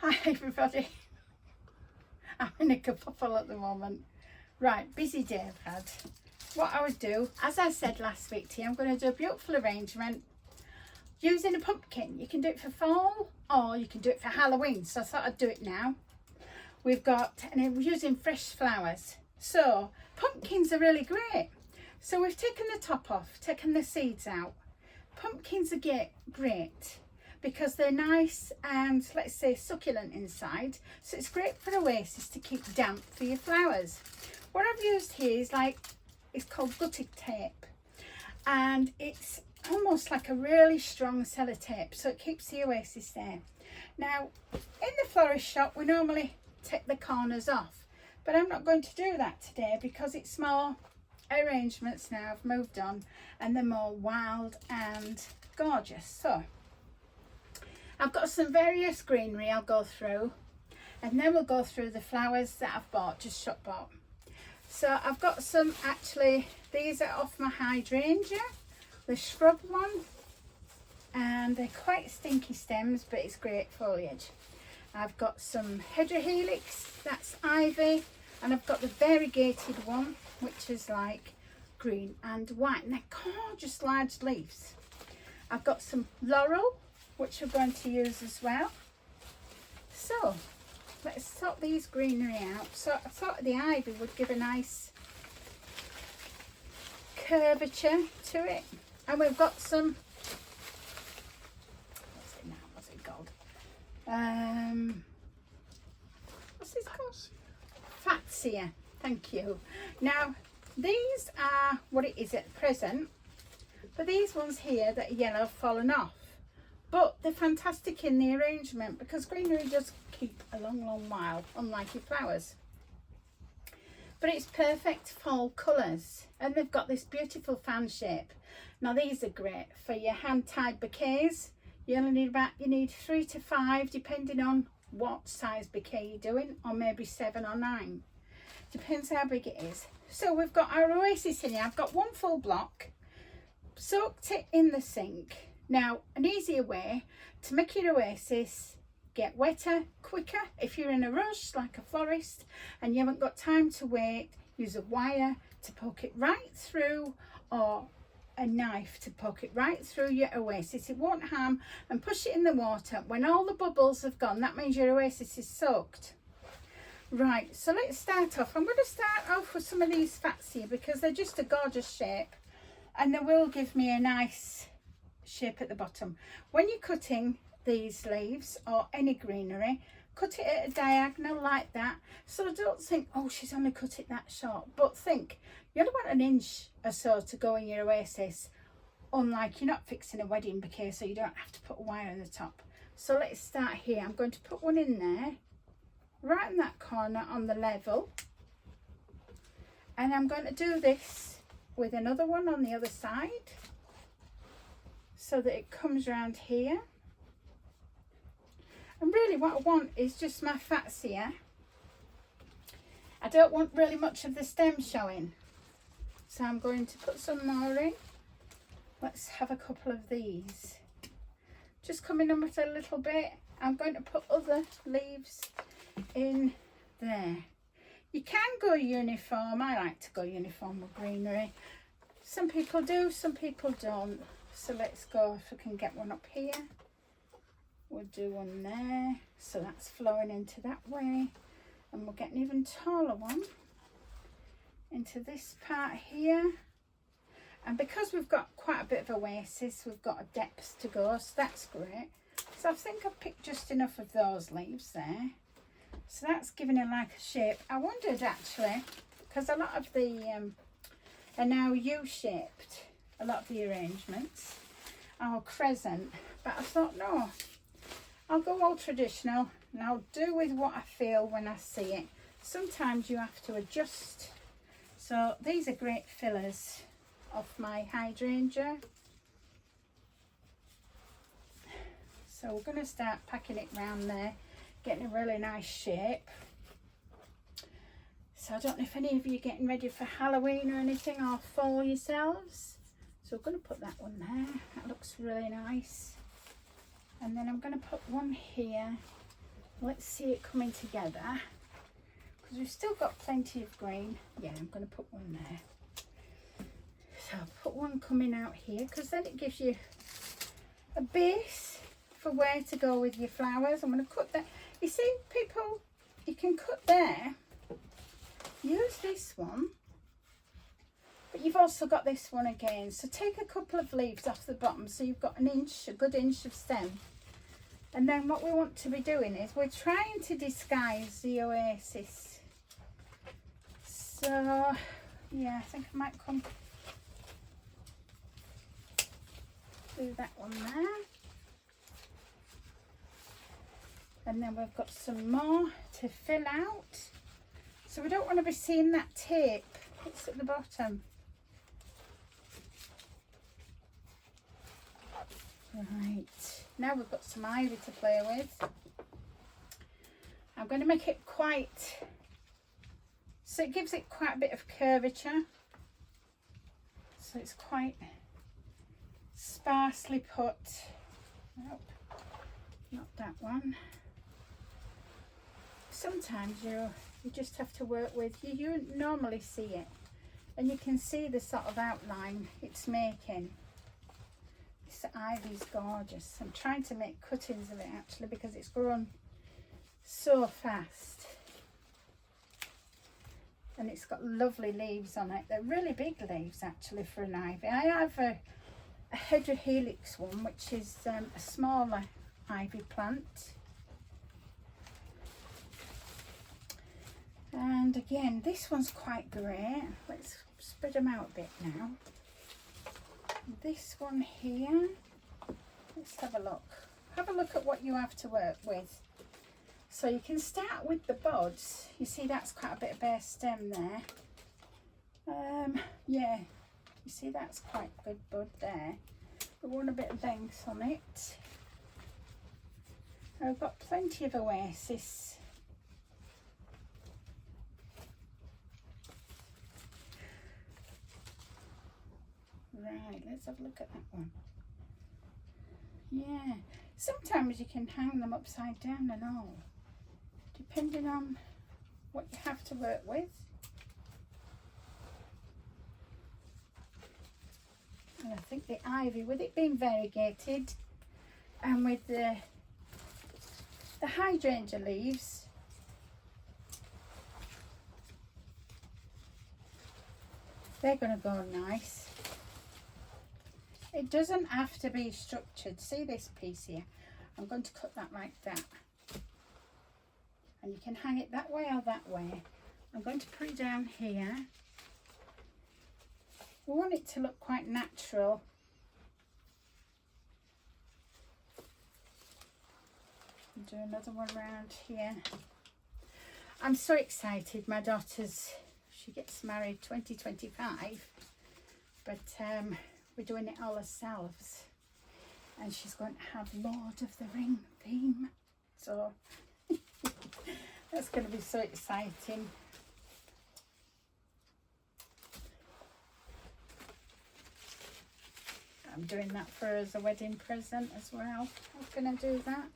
Hi everybody. I'm in a kerfuffle at the moment. Right, busy day I've had. What I would do, as I said last week to you, I'm going to do a beautiful arrangement using a pumpkin. You can do it for fall or you can do it for Halloween. So I thought I'd do it now. We've got, and we're using fresh flowers. So pumpkins are really great. So we've taken the top off, taken the seeds out. Pumpkins are great because they're nice and, let's say, succulent inside. So it's great for Oasis to keep damp for your flowers. What I've used here is it's called gutted tape, and it's almost like a really strong sellotape, so it keeps the Oasis there. Now, in the florist shop, we normally take the corners off, but I'm not going to do that today because it's more arrangements now. I've moved on and they're more wild and gorgeous. So I've got some various greenery I'll go through, and then we'll go through the flowers that I've bought, just shop bought. So I've got some, actually these are off my hydrangea, the shrub one, and they're quite stinky stems, but it's great foliage. I've got some hedgerohelix, that's ivy, and I've got the variegated one, which is like green and white, and they're gorgeous large leaves. I've got some laurel, which we're going to use as well. So let's sort these greenery out. So I thought the ivy would give a nice curvature to it. And we've got some, what's it now? What's it called? What's this called? Fatsia. Thank you. Now, these are what it is at present. But these ones here that are yellow have fallen off. But they're fantastic in the arrangement because greenery does keep a long, long while, unlike your flowers. But it's perfect fall colours, and they've got this beautiful fan shape. Now these are great for your hand-tied bouquets. You only need 3 to 5, depending on what size bouquet you're doing, or maybe 7 or 9. Depends how big it is. So we've got our Oasis in here. I've got one full block, soaked it in the sink. Now, an easier way to make your Oasis get wetter quicker, if you're in a rush like a florist and you haven't got time to wait, use a wire to poke it right through, or a knife to poke it right through your Oasis. It won't harm, and push it in the water. When all the bubbles have gone, that means your Oasis is soaked. Right, so let's start off. I'm going to start off with some of these Fatsia because they're just a gorgeous shape, and they will give me a nice shape at the bottom. When you're cutting these leaves or any greenery, cut it at a diagonal like that. So don't think, oh, she's only cut it that short, but think you only want 1 inch or so to go in your Oasis, unlike you're not fixing a wedding bouquet, so you don't have to put a wire on the top. So let's start here. I'm going to put one in there, right in that corner on the level, and I'm going to do this with another one on the other side, so that it comes around here. And really what I want is just my Fatsia. I don't want really much of the stem showing, so I'm going to put some more in. Let's have a couple of these. Just coming in with a little bit. I'm going to put other leaves in there. You can go uniform. I like to go uniform with greenery. Some people do, some people don't. So let's go, if I can get one up here. We'll do one there. So that's flowing into that way. And we'll get an even taller one into this part here. And because we've got quite a bit of Oasis, we've got a depth to go, so that's great. So I think I've picked just enough of those leaves there. So that's giving it like a shape. I wondered actually, because a lot of the are now U-shaped. A lot of the arrangements are crescent, but I thought no, I'll go all traditional and I'll do with what I feel when I see it. Sometimes you have to adjust. So these are great fillers off my hydrangea. So we're going to start packing it round there, getting a really nice shape. So I don't know if any of you are getting ready for Halloween or anything, or fall yourselves. So I'm going to put that one there. That looks really nice. And then I'm going to put one here let's see it coming together, because we've still got plenty of green. Yeah, I'm going to put one there. So I'll put one coming out here, because then it gives you a base for where to go with your flowers. I'm going to cut that. You see, people, you can cut there, use this one, but you've also got this one again. So take a couple of leaves off the bottom, so you've got an inch, a good inch of stem. And then what we want to be doing is we're trying to disguise the Oasis. So yeah, I think I might come do that one there. And then we've got some more to fill out. So we don't want to be seeing that tape. It's at the bottom. Right, now we've got some ivy to play with. I'm going to make it quite, so it gives it quite a bit of curvature. So it's quite sparsely put. Nope, not that one. Sometimes you just have to work with, you normally see it, and you can see the sort of outline it's making. This ivy's gorgeous. I'm trying to make cuttings of it actually, because it's grown so fast. And it's got lovely leaves on it. They're really big leaves actually for an ivy. I have a Hedrohelix one, which is a smaller ivy plant. And again, this one's quite great. Let's spread them out a bit now. This one here, let's have a look. Have a look at what you have to work with. So you can start with the buds. You see that's quite a bit of bare stem there. Yeah, you see that's quite a good bud there. We want a bit of length on it. I've got plenty of Oasis. Right, let's have a look at that one. Yeah, sometimes you can hang them upside down and all, depending on what you have to work with. And I think the ivy, with it being variegated and with the hydrangea leaves, they're going to go nice. It doesn't have to be structured. See this piece here? I'm going to cut that like that. And you can hang it that way or that way. I'm going to put it down here. We want it to look quite natural. I'll do another one around here. I'm so excited. My daughter's, she gets married 2025. But we're doing it all ourselves, and she's going to have Lord of the Ring theme, so that's going to be so exciting. I'm doing that for her as a wedding present as well. I'm going to do that.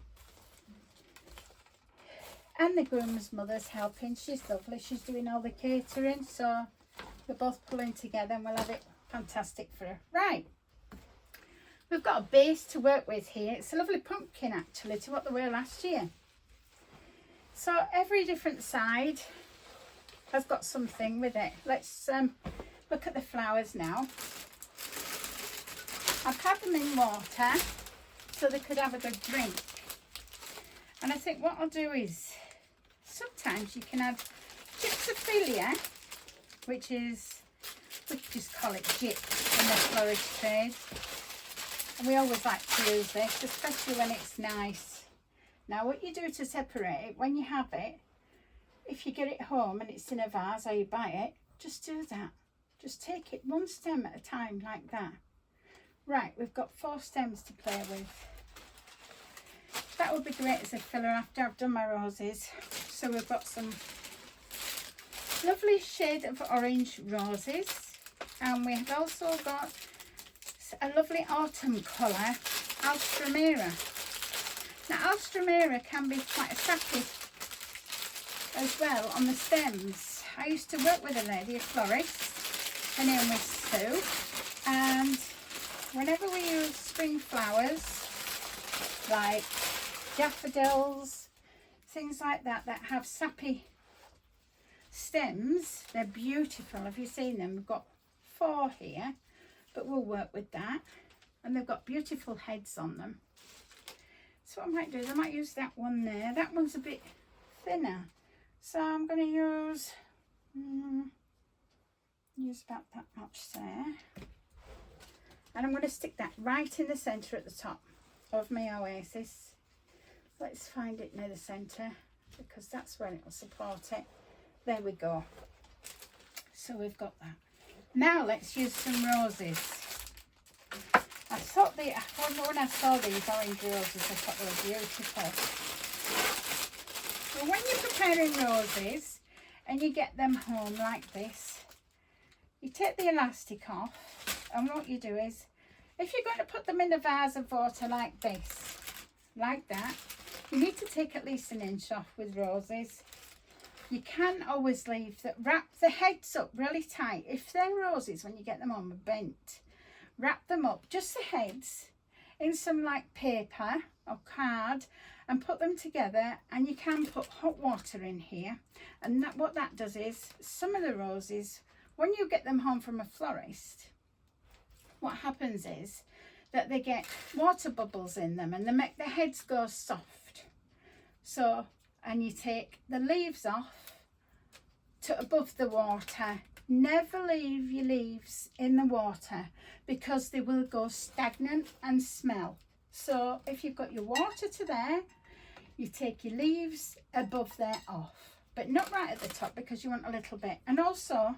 And the groom's mother's helping. She's lovely. She's doing all the catering, so we're both pulling together and we'll have it fantastic for her. Right, we've got a base to work with here. It's a lovely pumpkin actually, to what they were last year. So every different side has got something with it. Let's look at the flowers now. I've had them in water so they could have a good drink. And I think what I'll do is, sometimes you can add Gypsophila, which is, we just call it gyp in the florist trade, and we always like to use this, especially when it's nice. Now what you do to separate it, when you have it, if you get it home and it's in a vase or you buy it, just do that. Just take it one stem at a time like that. Right, we've got 4 stems to play with. That would be great as a filler after I've done my roses. So we've got some lovely shade of orange roses. And we've also got a lovely autumn colour, Alstroemerias. Now Alstroemeria can be quite sappy as well on the stems. I used to work with a lady, a florist, her name was Sue, and whenever we use spring flowers like daffodils, things like that that have sappy stems, they're beautiful. Have you seen them? We've got 4 here, but we'll work with that, and they've got beautiful heads on them. So what I might do is I might use that one there. That one's a bit thinner, so I'm going to use about that much there, and I'm going to stick that right in the centre at the top of my Oasis. Let's find it near the centre because that's where it will support it. There we go. So we've got that. Now let's use some roses. I thought when I saw these orange roses, I thought they were beautiful. So when you're preparing roses and you get them home like this, you take the elastic off, and what you do is, if you're going to put them in a vase of water like this, like that, you need to take at least 1 inch off with roses. You can always leave that, wrap the heads up really tight. If they're roses, when you get them on, bent, wrap them up, just the heads, in some like paper or card, and put them together. And you can put hot water in here, and what that does is, some of the roses, when you get them home from a florist, what happens is that they get water bubbles in them and they make the heads go soft. So, and you take the leaves off to above the water. Never leave your leaves in the water because they will go stagnant and smell. So if you've got your water to there, you take your leaves above there off, but not right at the top because you want a little bit. And also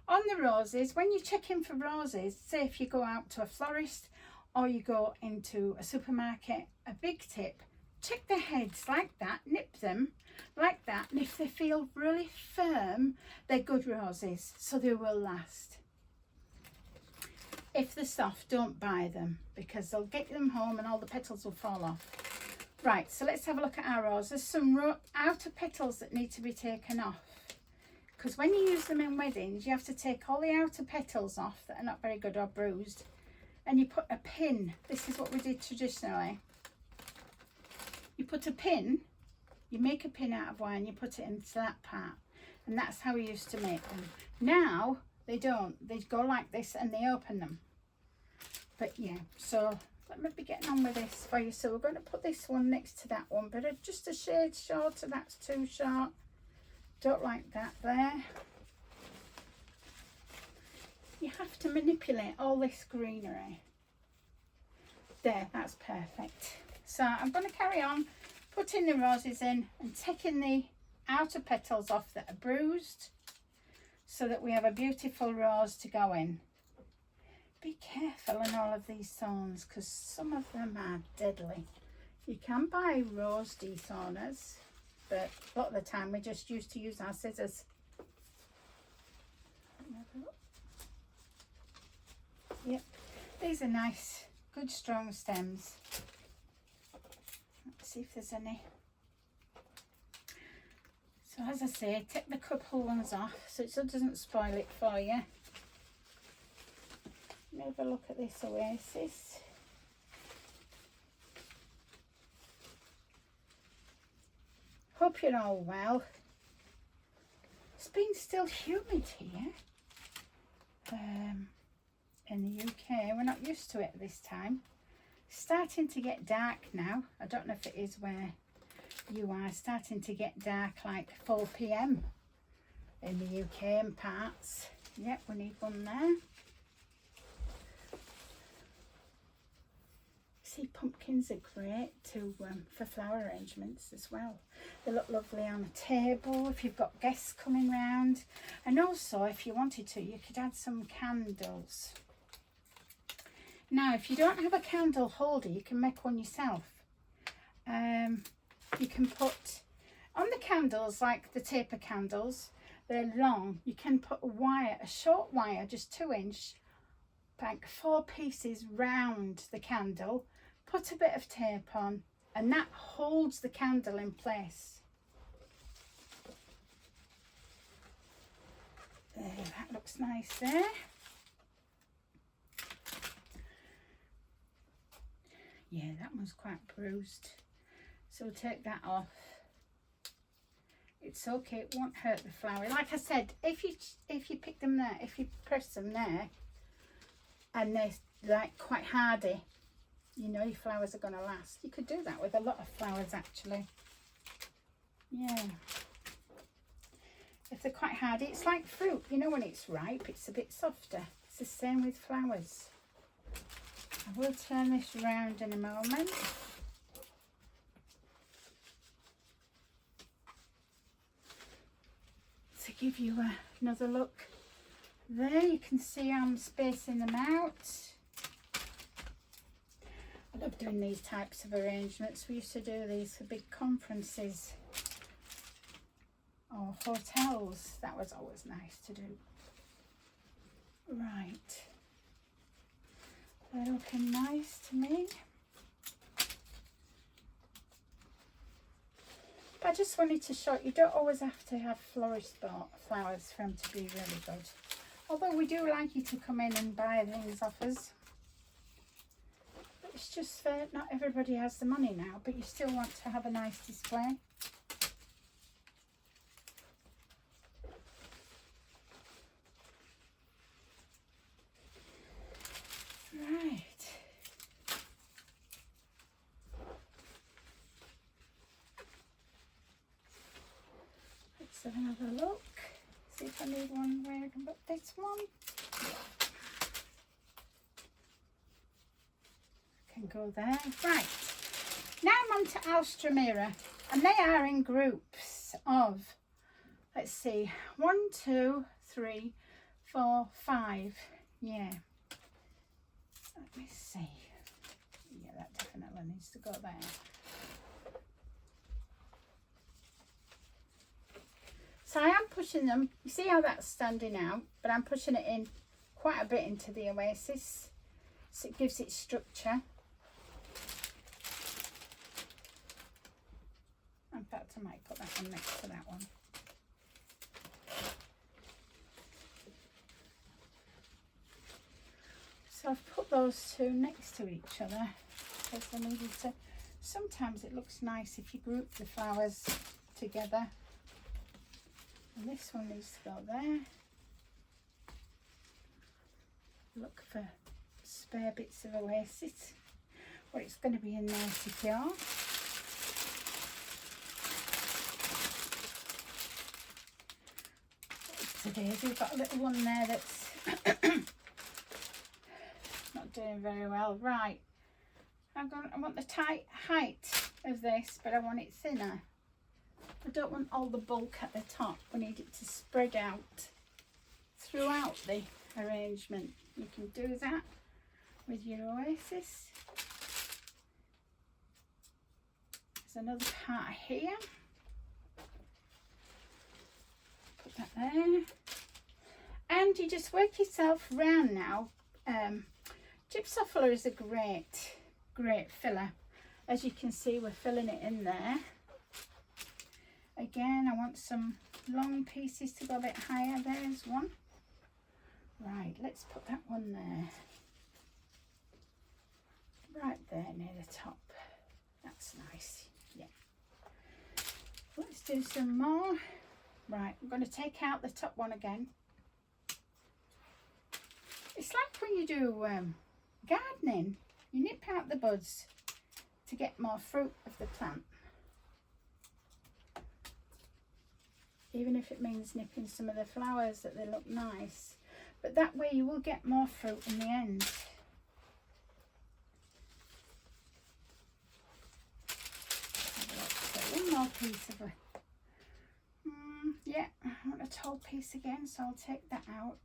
on the roses, when you're checking for roses, say if you go out to a florist or you go into a supermarket, a big tip, check the heads like that, nip them like that, and if they feel really firm, they're good roses, so they will last. If they're soft, don't buy them because they'll get them home and all the petals will fall off. Right, so let's have a look at our roses. There's some outer petals that need to be taken off, because when you use them in weddings, you have to take all the outer petals off that are not very good or bruised, and you put a pin. This is what we did traditionally. You put a pin, you make a pin out of wire and you put it into that part, and that's how we used to make them. Now they don't, they go like this and they open them. But yeah, so let me be getting on with this for you. So we're going to put this one next to that one, but just a shade shorter. That's too short, don't like that there. You have to manipulate all this greenery. There, that's perfect. So I'm going to carry on putting the roses in and taking the outer petals off that are bruised, so that we have a beautiful rose to go in. Be careful in all of these thorns because some of them are deadly. You can buy rose dethorners, but a lot of the time we just used to use our scissors. Yep, these are nice, good strong stems. Let's see if there's any. So as I say, take the couple ones off so it doesn't spoil it for you. Have a look at this Oasis. Hope you're all well. It's been still humid here in the UK. We're not used to it this time. It's starting to get dark now. I don't know if it is where you are. Starting to get dark like 4 PM in the UK and parts. Yep, we need one there. See, pumpkins are great to for flower arrangements as well. They look lovely on a table if you've got guests coming round, and also if you wanted to, you could add some candles. Now if you don't have a candle holder, you can make one yourself. You can put on the candles, like the taper candles, they're long, you can put a wire, a short wire, just 2 inch, like 4 pieces round the candle. Put a bit of tape on, and that holds the candle in place. There, that looks nice there. Yeah, that one's quite bruised, so we'll take that off. It's okay, it won't hurt the flower. Like I said, if you pick them there, if you press them there and they're like quite hardy, you know your flowers are going to last. You could do that with a lot of flowers actually. Yeah. If they're quite hardy, it's like fruit. You know, when it's ripe, it's a bit softer. It's the same with flowers. I will turn this round in a moment. To give you another look there, you can see I'm spacing them out. I love doing these types of arrangements. We used to do these for big conferences or hotels. That was always nice to do. Right, they're looking nice to me. But I just wanted to show you don't always have to have florist flowers for them to be really good. Although we do like you to come in and buy things off us. But it's just that not everybody has the money now, but you still want to have a nice display. Right. Let's have another look. See if I need one where I can put this one. Can go there. Right. Now I'm on to Alstroemerias, and they are in groups of, let's see, 1, 2, 3, 4, 5. Yeah. Let me see. Yeah, that definitely needs to go there. So I am pushing them. You see how that's standing out, but I'm pushing it in quite a bit into the Oasis, so it gives it structure. In fact, I might put that one next to that one. So I've put those two next to each other because I needed to. Sometimes it looks nice if you group the flowers together. And this one needs to go there. Look for spare bits of Oasis. Well, it's going to be in there secure. Today we've got a little one there that's not doing very well. Right, I want the tight height of this, but I want it thinner. I don't want all the bulk at the top. We need it to spread out throughout the arrangement. You can do that with your Oasis. There's another part here. Put that there. And you just work yourself round now. Gypsophila is a great filler. As you can see, we're filling it in there. Again, I want some long pieces to go a bit higher. There's one. Right, let's put that one there. Right there near the top. That's nice. Yeah. Let's do some more. Right, I'm going to take out the top one again. It's like when you do gardening. You nip out the buds to get more fruit of the plant. Even if it means nipping some of the flowers that they look nice. But that way you will get more fruit in the end. So one more piece of a... yeah, I want a tall piece again, so I'll take that out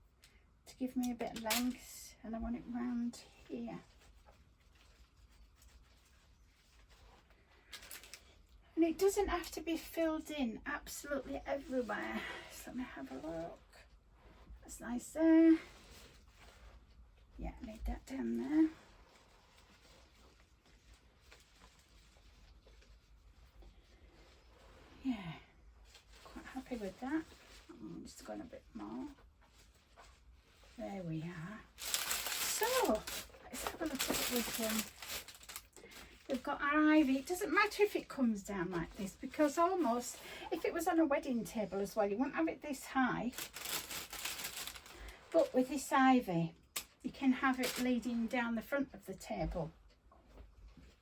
to give me a bit of length. And I want it round here. And it doesn't have to be filled in absolutely everywhere. So let me have a look. That's nice there. Yeah, I need that down there. with that. I'm just going a bit more. There we are. So let's have a look at it with them. We've got our ivy. It doesn't matter if it comes down like this, because almost, if it was on a wedding table as well, you wouldn't have it this high. But with this ivy, you can have it leading down the front of the table,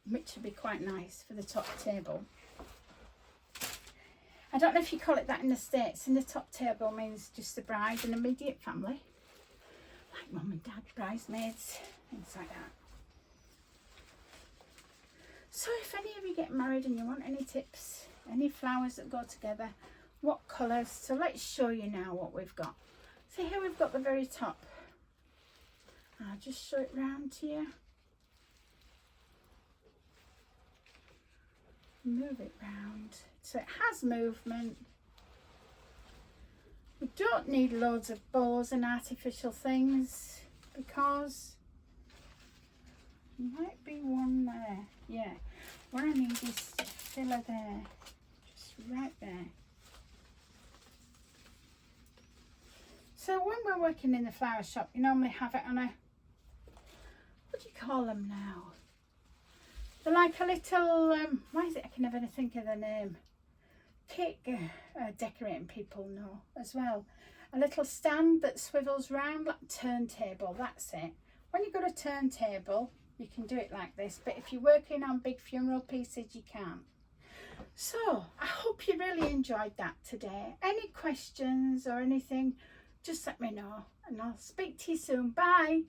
which would be quite nice for the top table. I don't know if you call it that in the States. In the top table means just the bride and immediate family, like mum and dad, bridesmaids, things like that. So if any of you get married and you want any tips, any flowers that go together, what colours, so let's show you now what we've got. See here we've got the very top. I'll just show it round to you. Move it round. So it has movement. We don't need loads of bows and artificial things, because might be one there. Yeah, what I need is filler there, just right there. So when we're working in the flower shop, you normally have it on a, what do you call them now? They're like a little, why is it I can never think of the name? Decorating people know as well. A little stand that swivels round, like a turntable, that's it. When you've got a turntable, you can do it like this, but if you're working on big funeral pieces, you can't. So I hope you really enjoyed that today. Any questions or anything, just let me know and I'll speak to you soon. Bye.